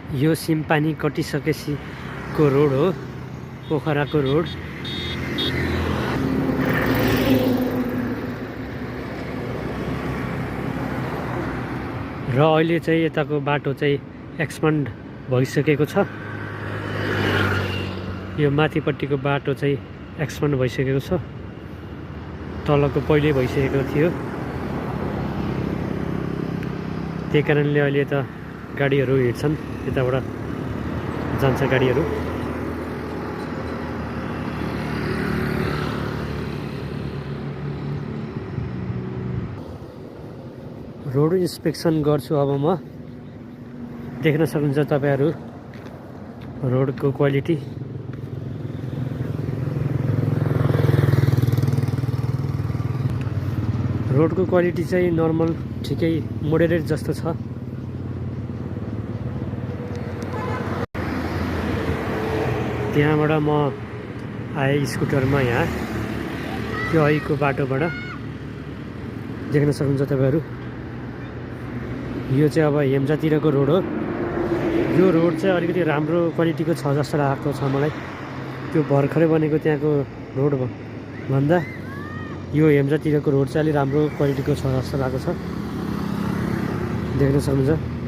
यो सिमपानी कटिसकेको रोड हो, पोखराको रोड। र अहिले चाहिँ यताको बाटो चाहिँ एक्सपान्ड भइसकेको छ। यो माथिपट्टिको बाटो चाहिँ एक्सपान्ड भइसकेको छ, तलको पहिल्यै भइसकेको थियो। त्यही कारणले अहिले त गाडीहरू हिँड्छन्, यताबाट जान्छ गाडीहरू। रोड इन्स्पेक्सन गर्छु अब म। देख्न सक्नुहुन्छ तपाईहरु रोडको क्वालिटी। रोडको क्वालिटी चाहिँ नर्मल ठिकै मोडरेट जस्तो छ। त्यहाँबाट म आए स्कुटरमा यहाँ त्यो अहिको बाटोबाट। देख्न सक्नुहुन्छ तपाईहरु, यो चाहिँ अब हेम्जातिरको रोड हो। यो रोड चाहिँ अलिकति राम्रो क्वालिटीको छ जस्तो लागेको छ मलाई। त्यो भर्खरै बनेको त्यहाँको रोड भन्दा यो हेम्जातिरको रोड चाहिँ अलि राम्रो क्वालिटीको छ जस्तो लागेको छ। देख्न सक्नुहुन्छ।